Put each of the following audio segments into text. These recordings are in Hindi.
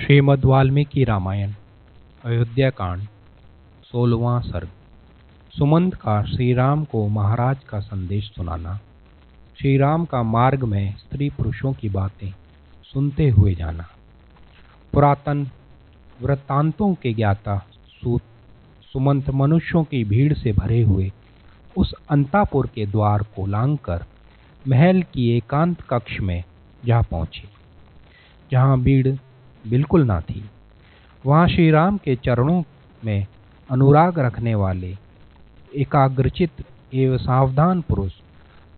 श्रीमद् वाल्मीकि रामायण अयोध्या कांड 16वां सर्ग। सुमंत का श्री राम को महाराज का संदेश सुनाना। श्री राम का मार्ग में स्त्री पुरुषों की बातें सुनते हुए जाना। पुरातन वृत्तांतों के ज्ञाता सूत सुमंत मनुष्यों की भीड़ से भरे हुए उस अंतापुर के द्वार को लांघकर महल की एकांत कक्ष में जा पहुंचे, जहां भीड़ बिल्कुल ना थी। वहां श्री राम के चरणों में अनुराग रखने वाले एकाग्रचित एवं सावधान पुरुष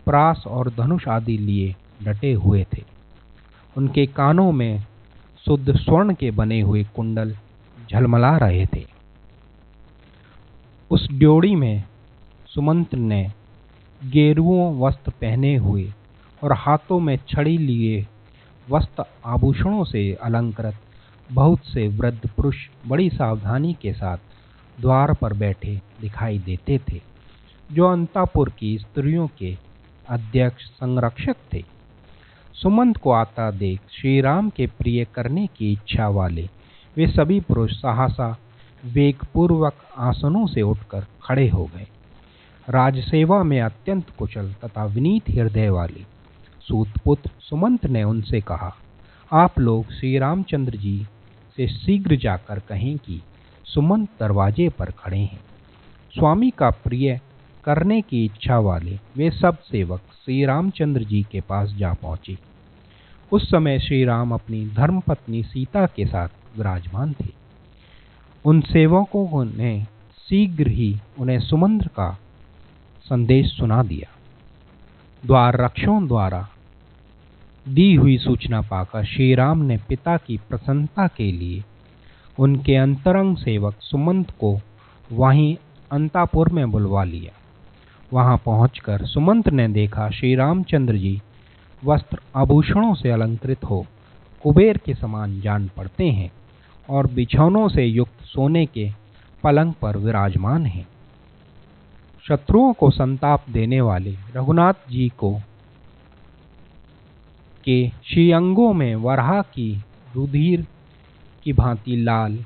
प्रास और धनुष आदि लिए डटे हुए थे। उनके कानों में शुद्ध स्वर्ण के बने हुए कुंडल झलमला रहे थे। उस ड्योढ़ी में सुमंत ने गेरुओं वस्त्र पहने हुए और हाथों में छड़ी लिए वस्त्र आभूषणों से अलंकृत बहुत से वृद्ध पुरुष बड़ी सावधानी के साथ द्वार पर बैठे दिखाई देते थे, जो अंतापुर की स्त्रियों के अध्यक्ष संरक्षक थे। सुमंत को आता देख श्री राम के प्रिय करने की इच्छा वाले वे सभी पुरुष सहसा वेगपूर्वक आसनों से उठकर खड़े हो गए। राजसेवा में अत्यंत कुशल तथा विनीत हृदय वाले सूतपुत्र सुमंत ने उनसे कहा, आप लोग श्री रामचंद्र जी से शीघ्र जाकर कहें कि सुमंत दरवाजे पर खड़े हैं। स्वामी का प्रिय करने की इच्छा वाले वे सब सेवक श्री रामचंद्र जी के पास जा पहुंचे। उस समय श्री राम अपनी धर्मपत्नी सीता के साथ विराजमान थे। उन सेवकों ने शीघ्र ही उन्हें सुमंत का संदेश सुना दिया। द्वार रक्षकों द्वारा दी हुई सूचना पाकर श्री राम ने पिता की प्रसन्नता के लिए उनके अंतरंग सेवक सुमंत को वहीं अंतापुर में बुलवा लिया। वहां पहुंचकर सुमंत ने देखा श्री रामचंद्र जी वस्त्र आभूषणों से अलंकृत हो कुबेर के समान जान पड़ते हैं और बिछौनों से युक्त सोने के पलंग पर विराजमान हैं। शत्रुओं को संताप देने वाले रघुनाथ जी को के श्रीअंगों में वराह की रुधिर की भांति लाल,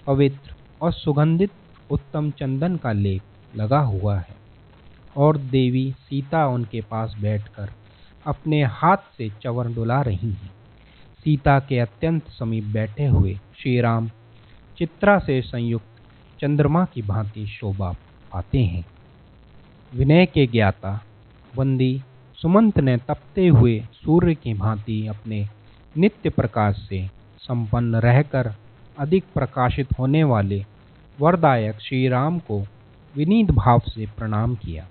पवित्र और सुगंधित उत्तम चंदन का लेप लगा हुआ है और देवी सीता उनके पास बैठकर अपने हाथ से चंवर डुला रही हैं। सीता के अत्यंत समीप बैठे हुए श्री राम चित्रा से संयुक्त चंद्रमा की भांति शोभा पाते हैं। विनय के ज्ञाता बंदी सुमंत ने तपते हुए सूर्य की भांति अपने नित्य प्रकाश से संपन्न रहकर अधिक प्रकाशित होने वाले वरदायक श्री राम को विनीत भाव से प्रणाम किया।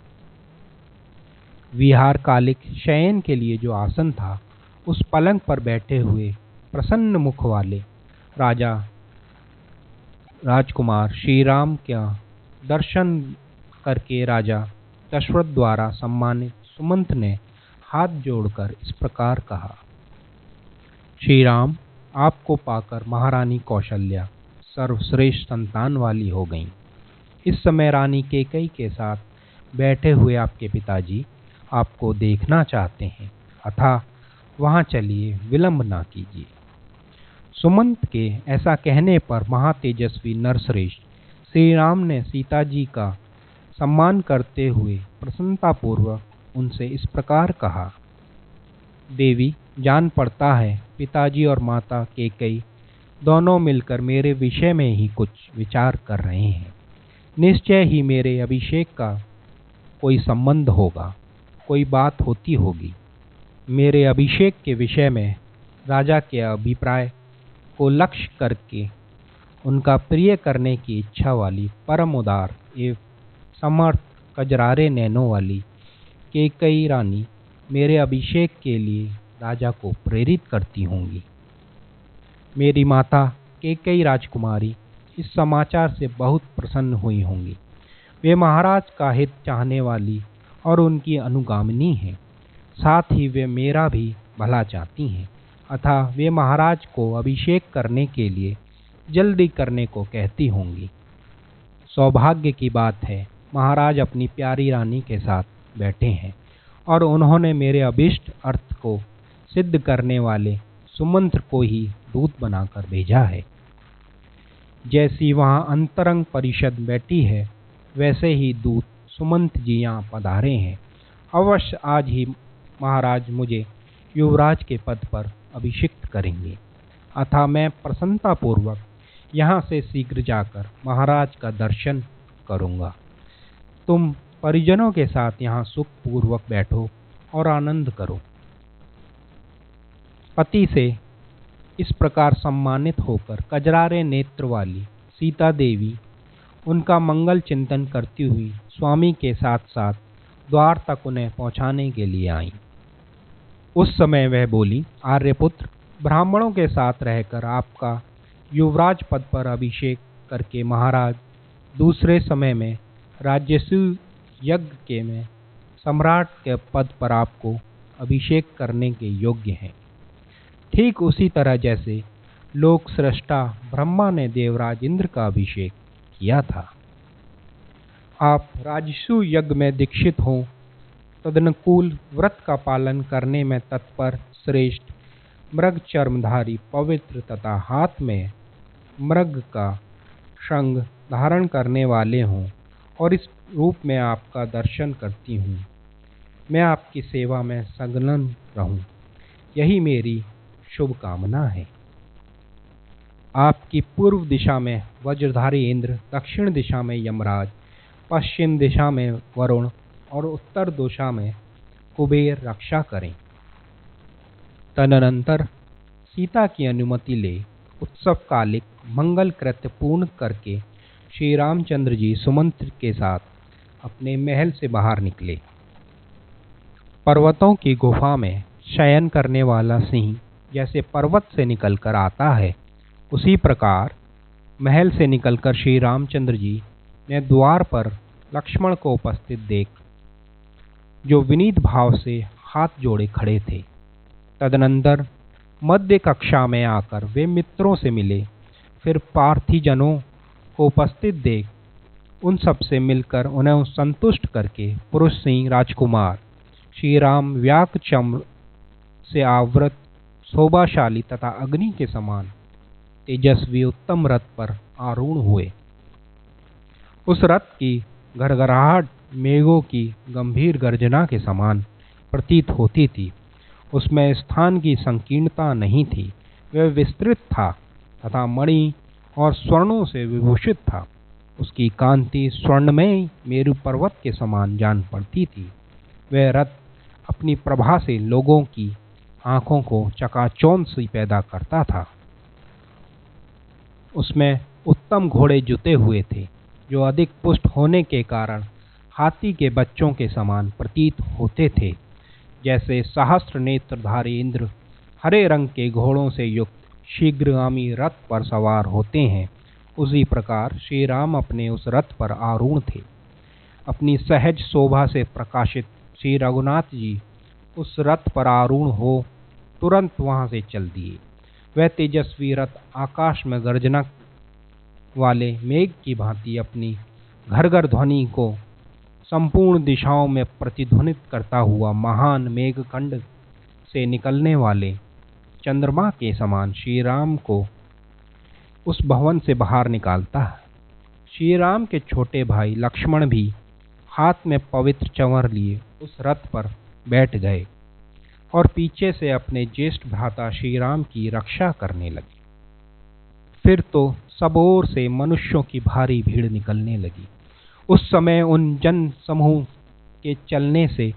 विहार कालिक शयन के लिए जो आसन था, उस पलंग पर बैठे हुए प्रसन्न मुख वाले राजकुमार श्री राम का दर्शन करके राजा दशरथ द्वारा सम्मानित सुमंत ने हाथ जोड़कर इस प्रकार कहा, श्री राम, आपको पाकर महारानी कौशल्या सर्वश्रेष्ठ संतान वाली हो गईं। इस समय रानी कैकेयी के साथ बैठे हुए आपके पिताजी आपको देखना चाहते हैं, अतः वहां चलिए, विलंब ना कीजिए। सुमंत के ऐसा कहने पर महातेजस्वी नरश्रेष्ठ श्री राम ने सीता जी का सम्मान करते हुए प्रसन्नतापूर्वक उनसे इस प्रकार कहा, देवी, जान पड़ता है पिताजी और माता कैकेयी दोनों मिलकर मेरे विषय में ही कुछ विचार कर रहे हैं। निश्चय ही मेरे अभिषेक का कोई संबंध होगा, कोई बात होती होगी। मेरे अभिषेक के विषय में राजा के अभिप्राय को लक्ष्य करके उनका प्रिय करने की इच्छा वाली परम उदार एवं समर्थ कजरारे नैनों वाली कैकेयी रानी मेरे अभिषेक के लिए राजा को प्रेरित करती होंगी। मेरी माता कैकेयी राजकुमारी इस समाचार से बहुत प्रसन्न हुई होंगी। वे महाराज का हित चाहने वाली और उनकी अनुगामिनी हैं। साथ ही वे मेरा भी भला चाहती हैं, अतः वे महाराज को अभिषेक करने के लिए जल्दी करने को कहती होंगी। सौभाग्य की बात है, महाराज अपनी प्यारी रानी के साथ बैठे हैं और उन्होंने मेरे अभीष्ट अर्थ को सिद्ध करने वाले सुमंत्र को ही दूत बनाकर भेजा है। जैसी वहाँ अंतरंग परिषद बैठी है, वैसे ही दूत सुमंत जी यहाँ पधारे हैं। अवश्य आज ही महाराज मुझे युवराज के पद पर अभिषिक्त करेंगे, अतः मैं प्रसन्नतापूर्वक यहाँ से शीघ्र जाकर महाराज का दर्शन करूँगा। तुम परिजनों के साथ यहाँ सुखपूर्वक बैठो और आनंद करो। पति से इस प्रकार सम्मानित होकर कजरारे नेत्र वाली सीता देवी उनका मंगल चिंतन करती हुई स्वामी के साथ साथ द्वार तक उन्हें पहुंचाने के लिए आई। उस समय वह बोली, आर्यपुत्र, ब्राह्मणों के साथ रहकर आपका युवराज पद पर अभिषेक करके महाराज दूसरे समय में राजसूय यज्ञ के में सम्राट के पद पर आपको अभिषेक करने के योग्य हैं। ठीक उसी तरह जैसे लोक सृष्टा ब्रह्मा ने देवराज इंद्र का अभिषेक किया था। आप राजसूय यज्ञ में दीक्षित हों, तदनुकूल व्रत का पालन करने में तत्पर, श्रेष्ठ, मृग चर्मधारी, पवित्र तथा हाथ में मृग का शंख धारण करने वाले हों और इस रूप में आपका दर्शन करती हूँ। मैं आपकी सेवा में संलग्न रहूं, यही मेरी शुभकामना है। आपकी पूर्व दिशा में वज्रधारी इंद्र, दक्षिण दिशा में यमराज, पश्चिम दिशा में वरुण और उत्तर दिशा में कुबेर रक्षा करें। तदनंतर सीता की अनुमति ले उत्सव कालिक मंगल कृत्य पूर्ण करके श्री रामचंद्र जी सुमंत्र के साथ अपने महल से बाहर निकले। पर्वतों की गुफा में शयन करने वाला सिंह जैसे पर्वत से निकलकर आता है, उसी प्रकार महल से निकलकर श्री रामचंद्र जी ने द्वार पर लक्ष्मण को उपस्थित देख, जो विनीत भाव से हाथ जोड़े खड़े थे। तदनंतर मध्य कक्षा में आकर वे मित्रों से मिले। फिर पार्थिजनों को उपस्थित देख उन सब से मिलकर उन्हें संतुष्ट करके पुरुष सिंह राजकुमार श्री राम व्याकचम्र से आवृत शोभाशाली तथा अग्नि के समान तेजस्वी उत्तम रथ पर आरूढ़ हुए। उस रथ की घरघराहट मेघों की गंभीर गर्जना के समान प्रतीत होती थी। उसमें स्थान की संकीर्णता नहीं थी, वह विस्तृत था तथा मणि और स्वर्णों से विभूषित था। उसकी कांति स्वर्णमय मेरु पर्वत के समान जान पड़ती थी। वह रथ अपनी प्रभा से लोगों की आंखों को चकाचौंध सी पैदा करता था। उसमें उत्तम घोड़े जुते हुए थे, जो अधिक पुष्ट होने के कारण हाथी के बच्चों के समान प्रतीत होते थे। जैसे सहस्त्र नेत्रधारी इंद्र हरे रंग के घोड़ों से युक्त शीघ्रगामी रथ पर सवार होते हैं, उसी प्रकार श्री राम अपने उस रथ पर आरूढ़ थे। अपनी सहज शोभा से प्रकाशित श्री रघुनाथ जी उस रथ पर आरूढ़ हो तुरंत वहां से चल दिए। वह तेजस्वी रथ आकाश में गर्जना वाले मेघ की भांति अपनी घरघर ध्वनि को संपूर्ण दिशाओं में प्रतिध्वनित करता हुआ महान मेघखंड से निकलने वाले चंद्रमा के समान श्री राम को उस भवन से बाहर निकालता है। श्री राम के छोटे भाई लक्ष्मण भी हाथ में पवित्र चंवर लिए उस रथ पर बैठ गए और पीछे से अपने ज्येष्ठ भ्राता श्री राम की रक्षा करने लगे। फिर तो सब ओर से मनुष्यों की भारी भीड़ निकलने लगी। उस समय उन जन समूह के चलने से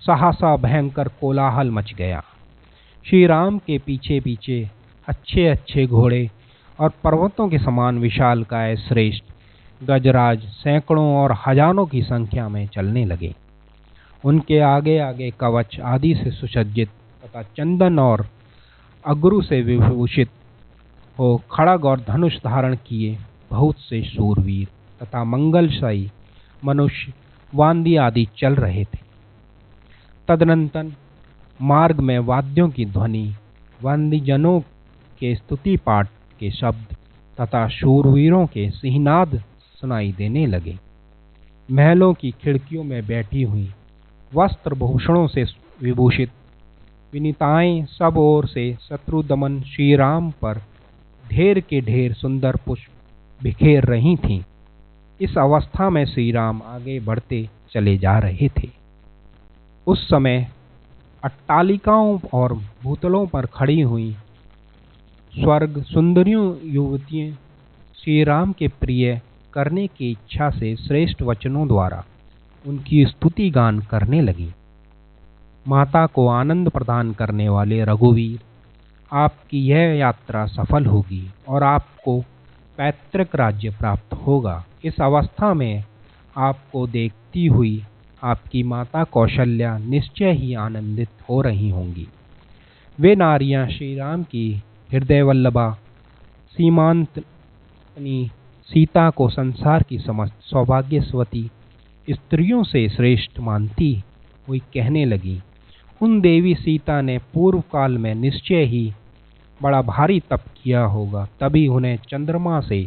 सहसा भयंकर कोलाहल मच गया। श्री राम के पीछे पीछे अच्छे अच्छे घोड़े और पर्वतों के समान विशालकाय श्रेष्ठ गजराज सैकड़ों और हजारों की संख्या में चलने लगे। उनके आगे आगे कवच आदि से सुसज्जित तथा चंदन और अगरू से विभूषित हो खड़ग और धनुष धारण किए बहुत से शूरवीर तथा मंगलशाही मनुष्य वांदी आदि चल रहे थे। तदनंतर मार्ग में वाद्यों की ध्वनि, वाद्यजनों के स्तुति पाठ के शब्द तथा शूरवीरों के सिंहनाद सुनाई देने लगे। महलों की खिड़कियों में बैठी हुई वस्त्र भूषणों से विभूषित विनीताएं सब ओर से शत्रु दमन श्री राम पर ढेर के ढेर सुंदर पुष्प बिखेर रही थीं। इस अवस्था में श्री राम आगे बढ़ते चले जा रहे थे। उस समय अट्टालिकाओं और भूतलों पर खड़ी हुई स्वर्ग सुंदरियों युवतियां श्री राम के प्रिय करने की इच्छा से श्रेष्ठ वचनों द्वारा उनकी स्तुति गान करने लगी। माता को आनंद प्रदान करने वाले रघुवीर, आपकी यह यात्रा सफल होगी और आपको पैतृक राज्य प्राप्त होगा। इस अवस्था में आपको देखती हुई आपकी माता कौशल्या निश्चय ही आनंदित हो रही होंगी। वे नारियां श्री राम की हृदय वल्लभा सीमांतनी सीता को संसार की समस्त सौभाग्यवती स्त्रियों से श्रेष्ठ मानती हुई कहने लगी, उन देवी सीता ने पूर्व काल में निश्चय ही बड़ा भारी तप किया होगा, तभी उन्हें चंद्रमा से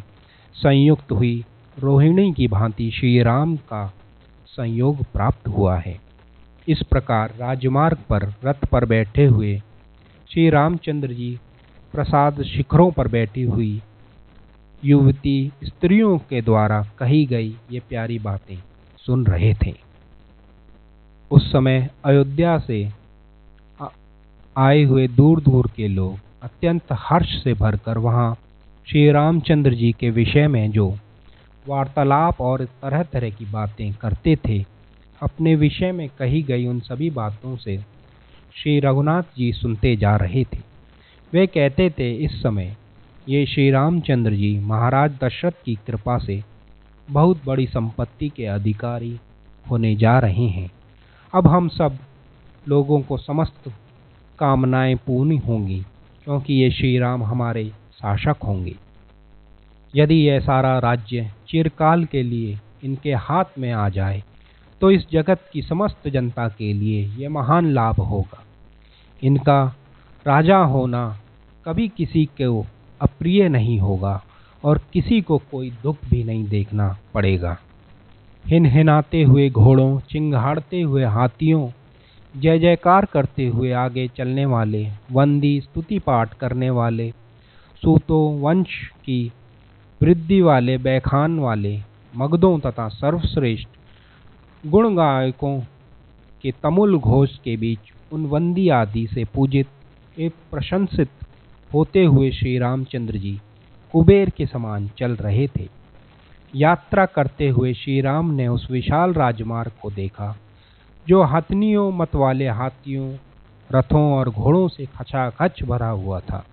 संयुक्त हुई रोहिणी की भांति श्री राम का संयोग प्राप्त हुआ है। इस प्रकार राजमार्ग पर रथ पर बैठे हुए श्री रामचंद्र जी प्रसाद शिखरों पर बैठी हुई युवती स्त्रियों के द्वारा कही गई ये प्यारी बातें सुन रहे थे। उस समय अयोध्या से आए हुए दूर दूर के लोग अत्यंत हर्ष से भरकर वहाँ श्री रामचंद्र जी के विषय में जो वार्तालाप और तरह तरह की बातें करते थे, अपने विषय में कही गई उन सभी बातों से श्री रघुनाथ जी सुनते जा रहे थे। वे कहते थे, इस समय ये श्री रामचंद्र जी महाराज दशरथ की कृपा से बहुत बड़ी संपत्ति के अधिकारी होने जा रहे हैं। अब हम सब लोगों को समस्त कामनाएं पूर्ण होंगी, क्योंकि ये श्री राम हमारे शासक होंगे। यदि यह सारा राज्य चिरकाल के लिए इनके हाथ में आ जाए तो इस जगत की समस्त जनता के लिए यह महान लाभ होगा। इनका राजा होना कभी किसी को अप्रिय नहीं होगा और किसी को कोई दुख भी नहीं देखना पड़ेगा। हिनहिनाते हुए घोड़ों, चिंगाड़ते हुए हाथियों, जय जयकार करते हुए आगे चलने वाले, वंदी स्तुति पाठ करने वाले, सूतों वंश की वृद्धि वाले, बैखान वाले, मगधों तथा सर्वश्रेष्ठ गुण गायकों के तमुल घोष के बीच उन वंदी आदि से पूजित एवं प्रशंसित होते हुए श्री रामचंद्र जी कुबेर के समान चल रहे थे। यात्रा करते हुए श्री राम ने उस विशाल राजमार्ग को देखा जो हथनियों मत वाले हाथियों, रथों और घोड़ों से खचाखच भरा हुआ था।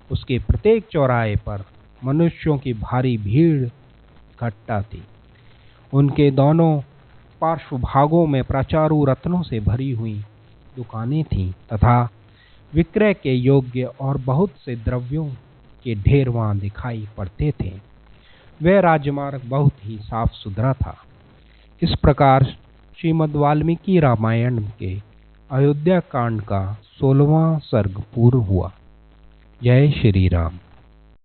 उसके प्रत्येक चौराहे पर मनुष्यों की भारी भीड़ इकट्ठा थी। उनके दोनों पार्श्व भागों में प्राचारू रत्नों से भरी हुई दुकानें थीं तथा विक्रय के योग्य और बहुत से द्रव्यों के ढेर वहां दिखाई पड़ते थे। वह राजमार्ग बहुत ही साफ सुथरा था। इस प्रकार श्रीमद् वाल्मीकि रामायण के अयोध्या कांड का 16वां सर्ग पूर्ण हुआ। जय श्री राम।